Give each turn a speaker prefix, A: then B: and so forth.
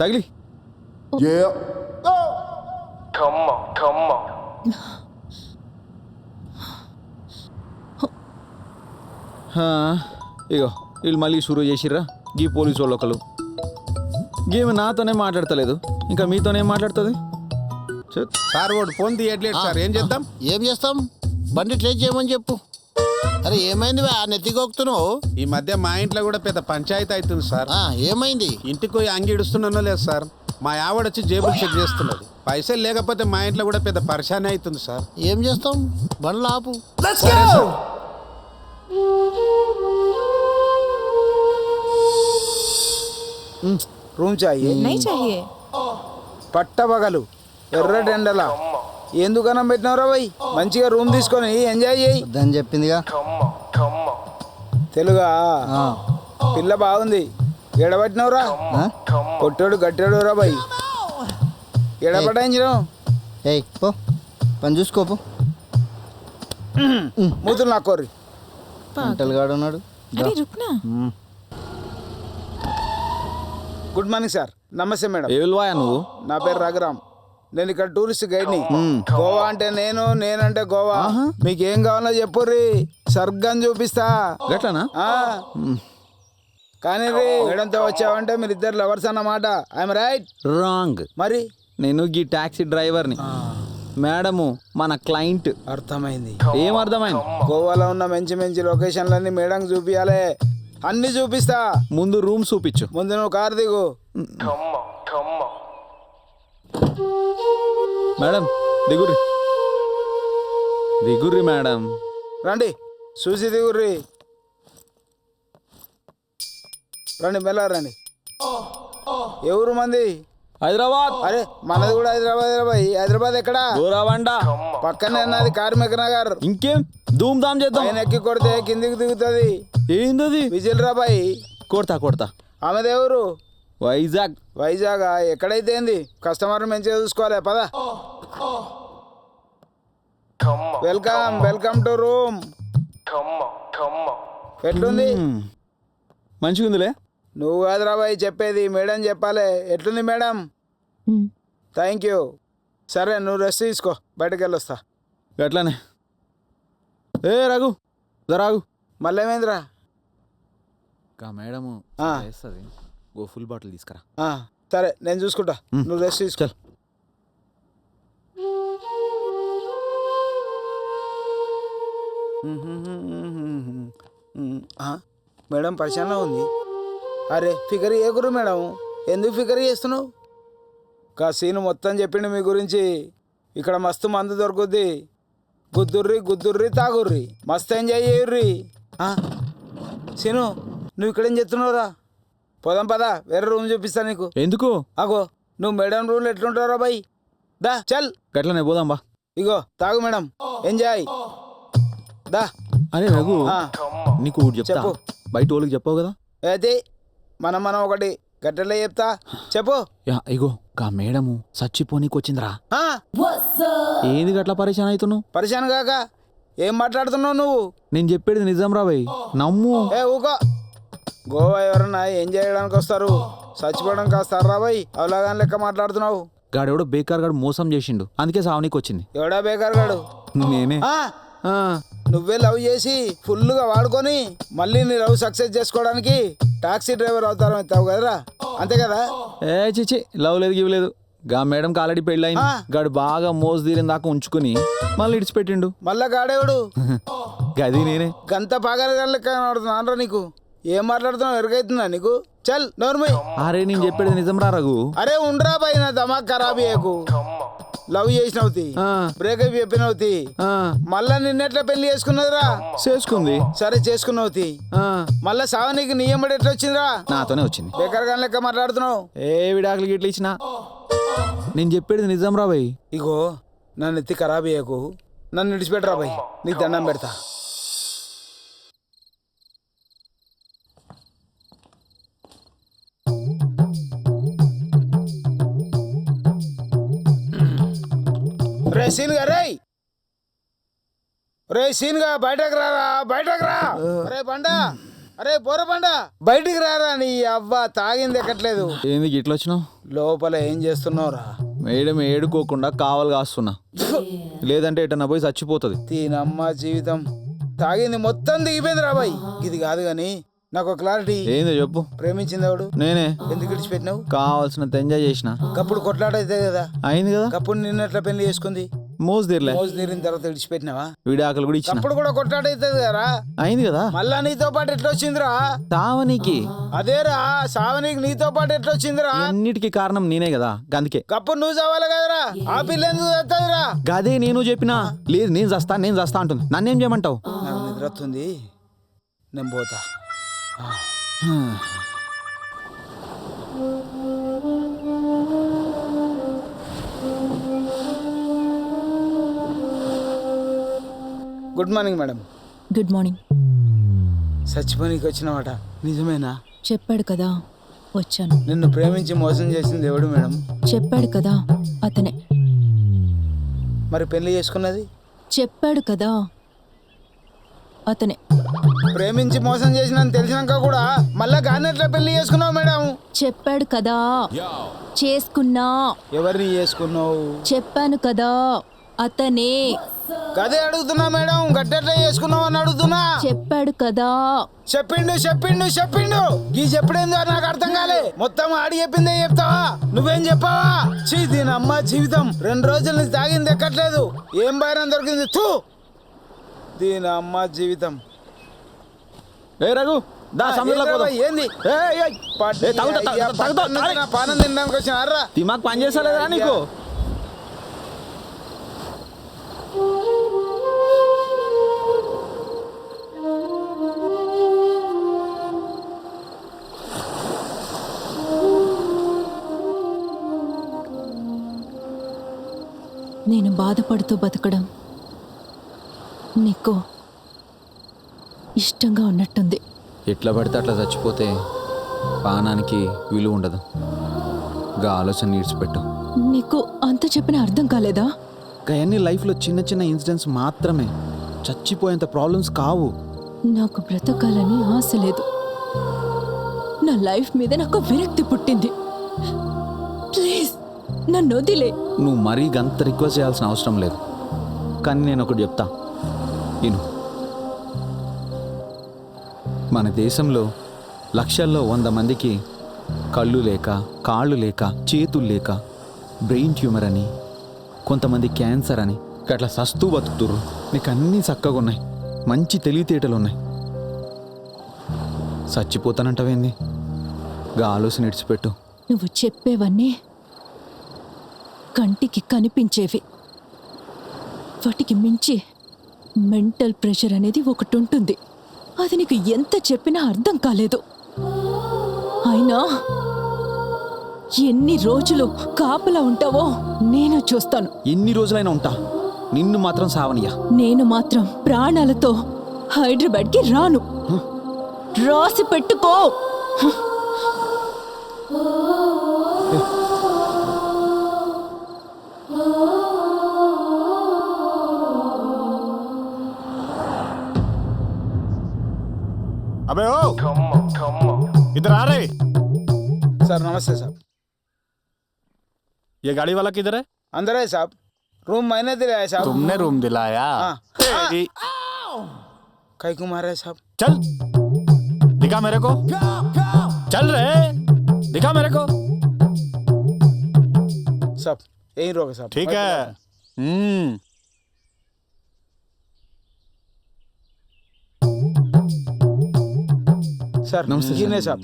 A: తగిలి. ఇగో వీళ్ళు మళ్ళీ షురూ చేసిర్రా. గీ పోలీసు వాళ్ళు ఒకళ్ళు. గేమ్ నాతోనే మాట్లాడతలేదు, ఇంకా మీతోనే మాట్లాడుతుంది.
B: సార్ వాడు ఫోన్ తీయట్లేదు సార్, ఏం చేద్దాం?
C: ఏం చేస్తాం, బండి ట్రై చేయమని చెప్పు. అరే ఏమైంది ఆ నెత్తికొక్కుతున్నావు?
B: ఈ మధ్య మా ఇంట్లో కూడా పెద్ద పంచాయతీ అవుతుంది సార్.
C: ఏమైంది?
B: ఇంటికి పోయి అంగి ఇడుస్తున్నానో లేదు సార్, మా ఆవిడొచ్చి జేబులు చెక్ చేస్తున్నది. పైసలు లేకపోతే మా ఇంట్లో కూడా పెద్ద పరిశానే అవుతుంది సార్.
C: ఏం చేస్తాం, బండ్లు ఆపు.
D: రూమ్ చాయి పట్టబగలు ఎర్రటెండల ఎందుకనం పెట్టినవరా భయ్? మంచిగా రూమ్ తీసుకొని ఎంజాయ్ చేయి
E: అని చెప్పిందిగా.
D: తెలుగా పిల్ల బాగుంది. ఎడబట్టినవరా? కొట్టాడు గట్టాడు రా భయ్. ఎడబట్టించడం
E: ఏయ్ పో, పని చూసుకోపో.
D: మూతులు నాకోర్రి.
E: పంటలుగాడు ఉన్నాడు.
D: Good morning sir. నమస్తే మేడం.
A: ఏ విలువాయా నువ్వు?
D: నా పేరు రఘురామ్. నేను ఇక్కడ టూరిస్ట్ గైడ్ని. గోవా అంటే నేనంటే గోవా. మీకు ఏం కావాలో చెప్పుర్రి, స్వర్గం చూపిస్తా.
A: గట్లనా?
D: కానీ మేడంతో వచ్చావంటే మీరు ఇద్దరు లవర్స్ అన్నమాట. I'm right?
A: రాంగ్.
D: మరి
A: నేను గీ టాక్సీ డ్రైవర్ని, మేడము మన క్లయింట్.
D: అర్థమైంది.
A: ఏం అర్థమైంది?
D: గోవాలో ఉన్న మంచి మంచి లొకేషన్లన్నీ మేడం చూపియాలి. అన్ని చూపిస్తా.
A: ముందు రూమ్ చూపించు.
D: ముందు నువ్వు కారు దిగు.
A: మేడం దిగుర్రి, దిగుర్రి మేడం.
D: రండి చూసి దిగుర్రి. రండి మెల్ల రండి. ఎవరు మంది?
A: హైదరాబాద్.
D: అరే మనది కూడా హైదరాబాద్. హైదరాబాద్ ఎక్కడా?
A: గోరావండ
D: పక్కనే ఉన్నది కార్మిక నగర్.
A: ఇంకేం ధూమ్ ధామ్ చేద్దాం.
D: ఆయన ఎక్కి కొడితే కిందికి దిగుతుంది.
A: ఏందది?
D: విజిల్ రాబాయి.
A: కొడతా.
D: ఆమెది ఎవరు?
A: వైజాగ్.
D: వైజాగ్ ఎక్కడైతే ఏంది, కస్టమర్ మంచిగా చూసుకోవాలి. పద. Welcome to room. ఎట్లుంది?
A: మంచిగా ఉందిలే.
D: నువ్వు కాదురా బాయ్ చెప్పేది, మేడం చెప్పాలి. ఎట్లుంది మేడం? Thank you. సరే నువ్వు రెస్ట్ తీసుకో, బయటకు వెళ్ళొస్తా.
A: ఎట్లానే ఏ రఘు రాగు.
D: మళ్ళీ ఏమైందిరా?
A: మేడము వేస్తుంది. గో ఫుల్ బాటిల్ తీసుకురా.
D: సరే నేను చూసుకుంటా, నువ్వు రెస్ట్ తీసుకో. మేడం పరిచయంలో ఉంది. అరే ఫిగర్ ఏ గురు మేడం, ఎందుకు ఫిగర్ చేస్తున్నావు? సీను మొత్తం చెప్పిండు మీ గురించి. ఇక్కడ మస్తు మందు దొరుకుద్ది. గుద్దుర్రి తాగుర్రి, మస్తు ఎంజాయ్ చేయుర్రి. సీను నువ్వు ఇక్కడేం చెప్తున్నావురా? పోదాం పదా, వేరే రూమ్ చూపిస్తా నీకు.
A: ఎందుకు?
D: అగో నువ్వు మేడం రూమ్ ఎట్లుంటావురా బాయ్? దా చల్.
A: గట్లనే పోదాం బా.
D: ఇగో తాగు మేడం, ఎంజాయ్. దా.
A: అరే రఘు నీకు ఒకటి చెప్తా, బయట వాళ్ళకి చెప్పావు కదా.
D: అయితే మనం ఒకటి గట్టెలే చెప్తా, చెప్పు.
A: ఇగో గా మేడము చచ్చిపోనీకి వచ్చిందిరా. ఏంది గట్లా పరిశాన్ అవుతున్నావు?
D: పరిశాన్ కాక ఏం మాట్లాడుతున్నావు నువ్వు?
A: నేను చెప్పేది నిజం రా భయ్, నమ్ము.
D: ఊకో. గోవా ఎవరన్నా ఏం చేయడానికి వస్తారు, చచ్చిపోవడానికి వస్తారు రా భయ్. అవలాగాని లెక్క మాట్లాడుతున్నావు.
A: గాడెవడో బేకార్ గాడు మోసం చేసిండు, అందుకే సావనీకి వచ్చింది.
D: ఎవడా బేకార్ గాడు?
A: నేనే.
D: నువ్వే లవ్ చేసి ఫుల్గా వాడుకొని మళ్ళీ నీ లవ్ సక్సెస్ చేసుకోవడానికి టాక్సీ డ్రైవర్ అవుతారు అవుతావు కదరా, అంతే కదా?
A: చిచి లవ్ లేదు గివ్వలేదు. గా మేడం ఆల్రెడీ పెళ్ళయింది. గాడు బాగా మోసు తీరిన దాకా ఉంచుకుని మళ్ళీ ఇడిచిపెట్టిండు.
D: మళ్ళా గాడేవాడు?
A: గది నేనే.
D: గంత పాగల లెక్క కనబడుతున్నా నీకు. ఏం మాట్లాడుతున్నావు, ఎరుగైతుందా నీకు? చల్ నోర్మై.
A: అరే నేను చెప్పేది నిజం రా రఘు.
D: అరే ఉండరా పై నా దమాక్ ఖరాబ్ అయ్యకు. లవ్ చేసినవుతి, బ్రేకప్ చెప్పినవుతి, మళ్ళా నిన్నెట్లా పెళ్లి చేసుకున్నదిరా?
A: చేసుకుంది.
D: సరే చేసుకున్నవుతి, మళ్ళా సావనీకి నీ ఎంబడి ఎట్లా వచ్చిందిరా?
A: నాతోనే వచ్చింది.
D: బేకార్ గాని లెక్క మాట్లాడుతున్నావు.
A: విడాకులు గిట్ల ఇచ్చిన. నేను చెప్పేది నిజం రా భయ్.
D: ఇగో నన్ను ఎత్తి ఖరాబ్ అయ్యకు, నన్ను విడిచిపెట్టరా భయ్, నీకు దండం పెడతా. రే సీన్గా రే సీన్గా బయటకు రారా, బయటకు రా. రే బండా అరే బోరబండ బయటికి రారా నీ అవ్వ తాగింది ఎక్కట్లేదు.
A: ఏంది ఇట్లా వచ్చినావు?
D: లోపల ఏం చేస్తున్నావురా?
A: మేడం ఏడుకోకుండా కావాలి కాస్తున్నా, లేదంటే ఎటన్నా పోయి చచ్చిపోతుంది.
D: దీనమ్మ జీవితం తాగింది మొత్తం దిగిపోయింది రా బాయ్. ఇది కాదు గాని నాకు క్లారిటీ.
A: ఏందో చెప్పు.
D: ప్రేమించింది ఎవడు?
A: నేనే.
D: ఎందుకు విడిచిపెట్టినావు?
A: కావాల్సినంత ఎంజాయ్ చేసిన.
D: కప్పుడు కొట్లాట అయితే కదా
A: అయింది కదా.
D: కప్పుడు నిన్నట్లా పెళ్లి చేసుకుంది.
A: మోజు తీరలే.
D: మోజు తీరిన తర్వాత విడిచిపెట్టినావా?
A: విడాకులు కూడా ఇచ్చిన.
D: అప్పుడు కూడా కొట్లాట అవుతుంది కదా.
A: అయింది కదా.
D: మళ్ళా నీతో పాటు ఎట్లా వచ్చిందిరా?
A: తావనికి
D: అదేరా సావనికి నీతో పాటు ఎట్లా వచ్చిందిరా?
A: అన్నిటికీ కారణం నేనే కదా, అందుకే.
D: కప్పుడు నువ్వు చావాలి కదరా. ఆ పిల్ల ఎందుకు చస్తుందిరా?
A: గదే నేను చెప్పినా. లేదు నేను చేస్తా అంటుంది. నన్నేం చేయమంటావు?
D: నాకు నిద్ర వస్తుంది, నేను పోతా. Good morning madam.
F: Good morning.
D: చచ్చిపోనీకి వచ్చినవాట నిజమేనా?
F: చెప్పాడు కదా వచ్చాను.
D: నిన్ను ప్రేమించి మోసం చేసింది ఎవడు మేడం?
F: చెప్పాడు కదా అతనే.
D: మరి పెళ్లి చేసుకున్నది?
F: చెప్పాడు కదా అతనే.
D: ప్రేమించి మోసం చేసినని తెలిసినాక కూడా మళ్ళా గానెట్లా పెళ్లి చేసుకున్నావు మేడం?
F: చెప్పాడు కదా చేసుకున్నా.
D: ఎవరిని చేసుకున్నావు?
F: చెప్పాను కదా అతనే.
D: గదే అడుగుతున్నా మేడం, గట్టెట్లా చేసుకున్నావు అని అడుగుతున్నా.
F: చెప్పాడు కదా.
D: చెప్పిండు ఈ చెప్పుడేందో నాకు అర్థం కాలే. మొత్తం ఆడి చెప్పిందే చెప్తావా? నువ్వేం చెప్పావా? చీ దీని అమ్మ జీవితం. 2 రోజుల నుంచి తాగింది ఎక్కట్లేదు. ఏం బైరం దొరికింది? తూ దీని అమ్మ జీవితం.
A: ఏ రఘు దా సముద్రంలో పోదాం.
D: ఏంది పానం తినడానికి వచ్చిన అర్రా.
A: దిమాగ్ పని చేస్తలేదా నీకు?
F: నేను బాధపడుతూ బతకడం నీకు ఇష్టంగా ఉన్నట్టుంది.
A: ఎట్లా పడితే అట్లా చచ్చిపోతే పానానికి విలువ ఉండదు. గా ఆలోచన ఈడ్చిపెట్టు.
F: నీకు అంత చెప్పిన అర్థం కాలేదా?
A: అవన్నీ లైఫ్లో చిన్న చిన్న ఇన్సిడెంట్స్ మాత్రమే, చచ్చిపోయేంత ప్రాబ్లమ్స్ కావు.
F: నాకు బ్రతకాలని ఆశ లేదు. నా లైఫ్ మీద నాకు విరక్తి పుట్టింది. ప్లీజ్ నన్ను వదిలే.
A: నువ్వు మరీ గంత రిక్వెస్ట్ చేయాల్సిన అవసరం లేదు. కానీ నేను ఒకటి చెప్తా విను. మన దేశంలో లక్షల్లో 100 మందికి కళ్ళు లేక, కాళ్ళు లేక, చేతులు లేక, బ్రెయిన్ ట్యూమర్ అని, కొంతమంది క్యాన్సర్ అని అట్లా సస్తూ బతుకుతుర్రు. నీకు అన్నీ చక్కగా ఉన్నాయి, మంచి తెలివితేటలు ఉన్నాయి. చచ్చిపోతానంటావేంది? గా ఆలోచన ఇడిచిపెట్టు.
F: నువ్వు చెప్పేవన్నీ కంటికి కనిపించేవి. వాటికి మించి మెంటల్ ప్రెషర్ అనేది ఒకటి ఉంటుంది. అది నీకు ఎంత చెప్పినా అర్థం కాలేదు. అయినా ఎన్ని రోజులు కాపలా ఉంటావో నేను చూస్తాను.
A: ఎన్ని రోజులైనా ఉంటా, నిన్ను మాత్రం సావనియా.
F: నేను మాత్రం ప్రాణాలతో హైదరాబాద్కి రాను. రాసి పెట్టుకో.
G: अबे ओ इधर आ रहे।
D: సార్ నమస్తే సార్.
G: ये गाड़ी वाला किधर है?
D: अंदर है साहब. रूम मैंने दिलाया साहब.
G: तुमने रूम दिलाया? तेरी
D: कई को मारा है साहब?
G: चल दिखा मेरे को. चल रहे दिखा मेरे को.
D: साहब यहीं रोके साहब.
G: ठीक है.
D: सर
A: नमस्ते
D: गिने साहब.